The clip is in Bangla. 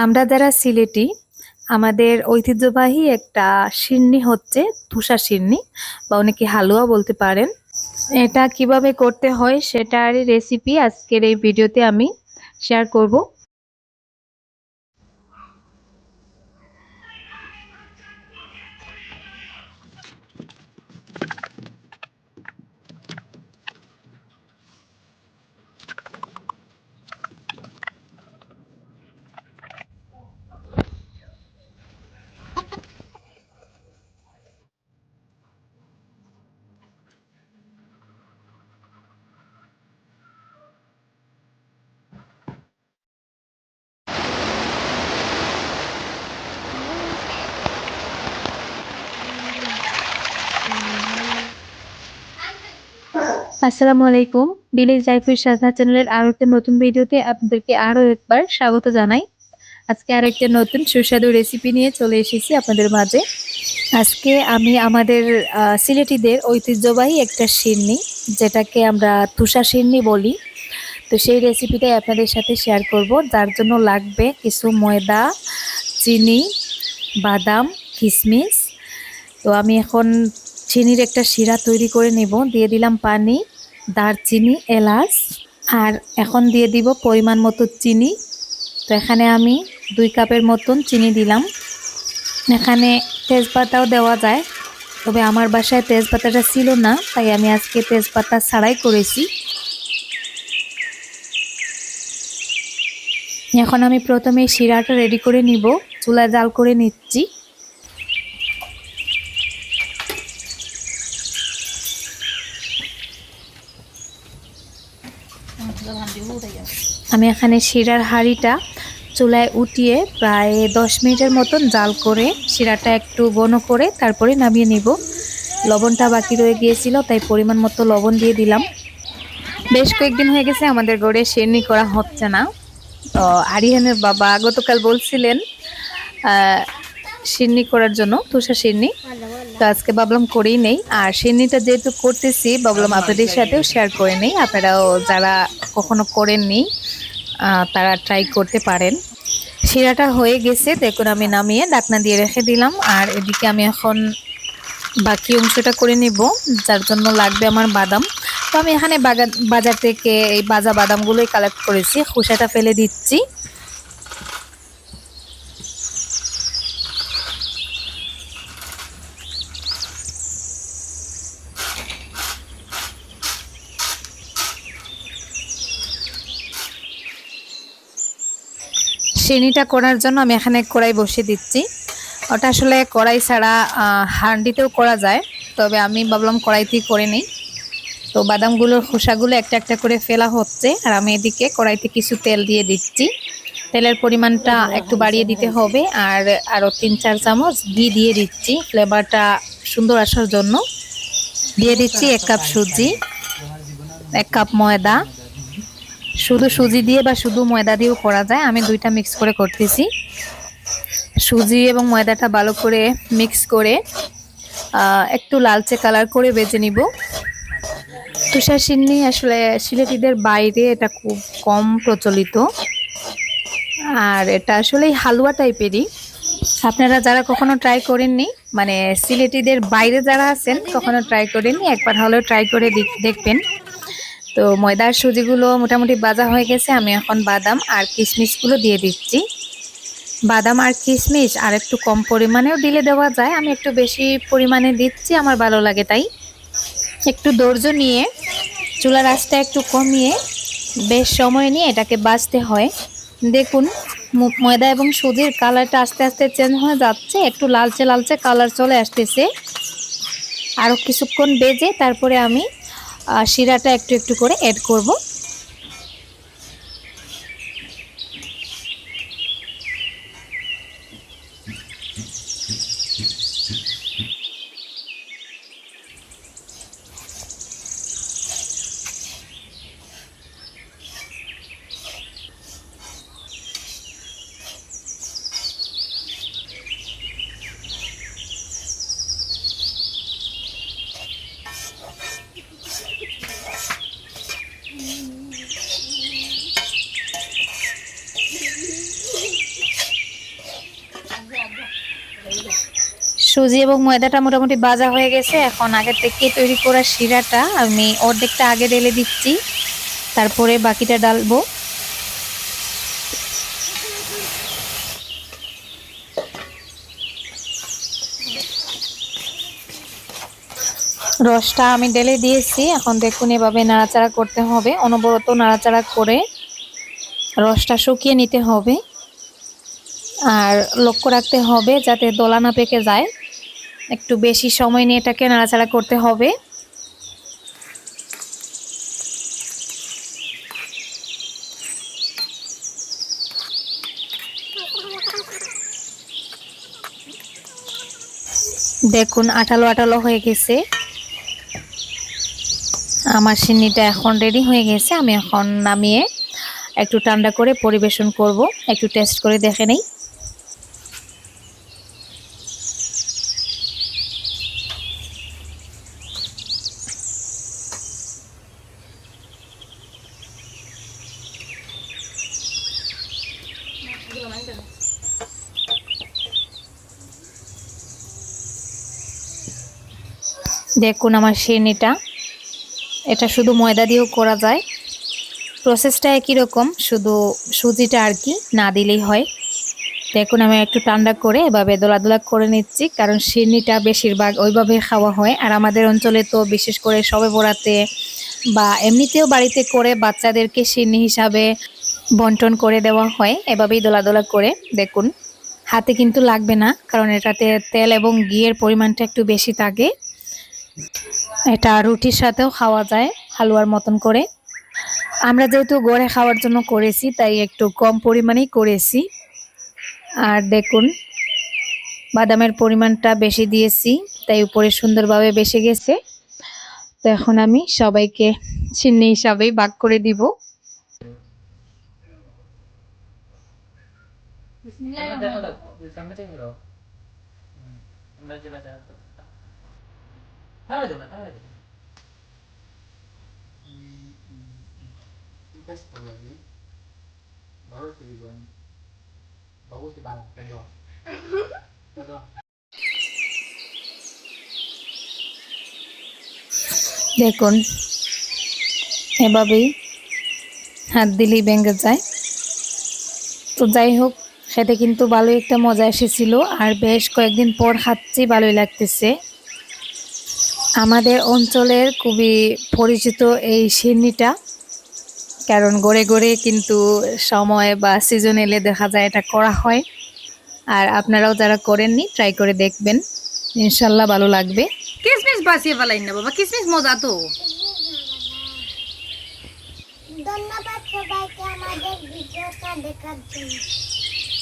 আমরা যারা সিলেটি আমাদের ঐতিহ্যবাহী একটা সিন্নি হচ্ছে তুষা সিন্নি বা অনেকে হালুয়া বলতে পারেন। এটা কিভাবে করতে হয় সেটার রেসিপি আজকের এই ভিডিওতে আমি শেয়ার করব। আসসালামু আলাইকুম। ভিলেজ লাইফের সাথা চ্যানেলের আরো একটা নতুন ভিডিওতে আপনাদেরকে আরো একবার স্বাগত জানাই। আজকে আরো একটা নতুন সুস্বাদু রেসিপি নিয়ে চলে এসেছি আপনাদের মাঝে। আজকে আমি আমাদের সিলেটিদের ঐতিহ্যবাহী একটা সিন্নি, যেটাকে আমরা তুষা সিন্নি বলি, তো সেই রেসিপিটাই আপনাদের সাথে শেয়ার করব। যার জন্য লাগবে কিছু ময়দা, চিনি, বাদাম, কিশমিশ। তো আমি এখন চিনির একটা শিরা তৈরি করে নেব। দিয়ে দিলাম পানি, দারচিনি, এলাচ, আর এখন দিয়ে দিব পরিমাণ মতো চিনি। তো এখানে আমি 2 কাপের মতন চিনি দিলাম। এখানে তেজপাতাও দেওয়া যায়, তবে আমার বাসায় তেজপাতাটা ছিল না, তাই আমি আজকে তেজপাতা ছাড়াই করেছি। এখন আমি প্রথমে শিরাটা রেডি করে নিব। চুলা জাল করে নিচ্ছি। আমি এখানে শিরার হাঁড়িটা চুলায় উঠিয়ে প্রায় 10 মিনিটের মতন জাল করে শিরাটা একটু ঘন করে তারপরে নামিয়ে নিব। লবণটা বাকি রয়ে গিয়েছিল, তাই পরিমাণ মতো লবণ দিয়ে দিলাম। বেশ কয়েকদিন হয়ে গেছে আমাদের ঘরে সিন্নি করা হচ্ছে না। তো আরিহানের বাবা গতকাল বলছিলেন সিন্নি করার জন্য, তুষা সিন্নি। তো আজকে ভাবলাম করেই নেই। আর সিন্নিটা যেহেতু করতেছি, ভাবলাম আপনাদের সাথেও শেয়ার করে নেই। আপনারাও যারা কখনো করেননি তারা ট্রাই করতে পারেন। শিরাটা হয়ে গেছে, দেখুন আমি নামিয়ে ঢাকনা দিয়ে রেখে দিলাম। আর এদিকে আমি এখন বাকি অংশটা করে নিব, যার জন্য লাগবে আমার বাদাম। তো আমি এখানে বাজার থেকে এই ভাজা বাদামগুলোই কালেক্ট করেছি, খোসাটা ফেলে দিচ্ছি। সিন্নিটা করার জন্য আমি এখানে কড়াই বসিয়ে দিচ্ছি। ওটা আসলে কড়াই ছাড়া হাঁড়িতেও করা যায়, তবে আমি ভাবলাম কড়াইতেই করে নিই। তো বাদামগুলোর খোসাগুলো একটা একটা করে ফেলা হচ্ছে, আর আমি এদিকে কড়াইতে কিছু তেল দিয়ে দিচ্ছি। তেলের পরিমাণটা একটু বাড়িয়ে দিতে হবে। আর আরও 3-4 চামচ ঘি দিয়ে দিচ্ছি ফ্লেভারটা সুন্দর আসার জন্য। দিয়ে দিচ্ছি 1 কাপ সুজি, 1 কাপ ময়দা। শুধু সুজি দিয়ে বা শুধু ময়দা দিয়েও করা যায়, আমি দুইটা মিক্স করে করতেছি। সুজি এবং ময়দাটা ভালো করে মিক্স করে একটু লালচে কালার করে ভেজে নিব। তুষা সিন্নি আসলে সিলেটিদের বাইরে এটা খুব কম প্রচলিত, আর এটা আসলে হালুয়া টাইপেরই। আপনারা যারা কখনো ট্রাই করেননি, মানে সিলেটিদের বাইরে যারা আছেন কখনো ট্রাই করেননি, একবার হলেও ট্রাই করে দেখবেন। তো ময়দার সুজিগুলো মোটামুটি ভাজা হয়ে গেছে। আমি এখন বাদাম আর কিশমিশগুলো দিয়ে দিচ্ছি। বাদাম আর কিশমিশ আর একটু কম পরিমাণেও দিলে দেওয়া যায়, আমি একটু বেশি পরিমাণে দিচ্ছি, আমার ভালো লাগে তাই। একটু ধৈর্য নিয়ে চুলার আঁচটা একটু কমিয়ে বেশ সময় নিয়ে এটাকে ভাজতে হয়। দেখুন ময়দা এবং সুজির কালারটা আস্তে আস্তে চেঞ্জ হয়ে যাচ্ছে, একটু লালচে লালচে কালার চলে আসতেছে। আরও কিছুক্ষণ ভেজে তারপরে আমি শিরাটা একটু একটু করে অ্যাড করব। সুজি এবং ময়দাটা মোটামুটি ভাজা হয়ে গেছে। এখন আগে থেকে তৈরি করা শিরাটা আমি অর্ধেকটা আগে ঢেলে দিচ্ছি, তারপরে বাকিটা ডালবো। রসটা আমি ঢেলে দিয়েছি। এখন দেখুন এভাবে নাড়াচাড়া করতে হবে, অনবরত নাড়াচাড়া করে রসটা শুকিয়ে নিতে হবে। আর লক্ষ্য রাখতে হবে যাতে দলা না পেকে যায়। একটু বেশি সময় নিয়ে এটাকে নাড়াচাড়া করতে হবে। দেখুন আঠালো আঠালো হয়ে গেছে আমার সিন্নিটা, এখন রেডি হয়ে গেছে। আমি এখন নামিয়ে একটু ঠান্ডা করে পরিবেশন করব। একটু টেস্ট করে দেখে নেই। দেখুন আমার সিন্নিটা, এটা শুধু ময়দা দিয়েও করা যায়। প্রসেসটা একই রকম, শুধু সুজিটা আর কি না দিলেই হয়। দেখুন আমি একটু ঠান্ডা করে এভাবে দোলা দোলা করে নিচ্ছি, কারণ সিন্নিটা বেশিরভাগ ওইভাবে খাওয়া হয়। আর আমাদের অঞ্চলে তো বিশেষ করে শবে বরাতে বা এমনিতেও বাড়িতে করে বাচ্চাদেরকে সিন্নি হিসাবে বন্টন করে দেওয়া হয় এভাবেই দোলা দোলা করে। দেখুন হাতে কিন্তু লাগবে না, কারণ এটাতে তেল এবং ঘিয়ের পরিমাণটা একটু বেশি থাকে। এটা রুটির সাথেও খাওয়া যায় হালুয়ার মতন করে। আমরা যেহেতু ঘরে খাওয়ার জন্য করেছি তাই একটু কম পরিমাণেই করেছি। আর দেখুন বাদামের পরিমাণটা বেশি দিয়েছি, তাই উপরে সুন্দরভাবে বেশি গেছে। তো এখন আমি সবাইকে সিন্নি হিসাবেই ভাগ করে দিব। দেখুন এভাবেই হাত দিলেই ভেঙে যায়। তো যাই হোক, খেতে কিন্তু ভালোই একটা মজা এসেছিল। আর বেশ কয়েকদিন পর খাচ্ছি, ভালোই লাগতেছে। আমাদের অঞ্চলের খুবই পরিচিত এই সিন্নিটা, কারণ গড়ে গড়ে কিন্তু সময় বা সিজন এলে দেখা যায় এটা করা হয়। আর আপনারাও যারা করেননি ট্রাই করে দেখবেন, ইনশাল্লাহ ভালো লাগবে। কিসমিস বাসিয়ে ফেলাই না বাবা, কিসমিস মজা তো। ধন্যবাদ সবাইকে আমাদের ভিডিওটা দেখার জন্য।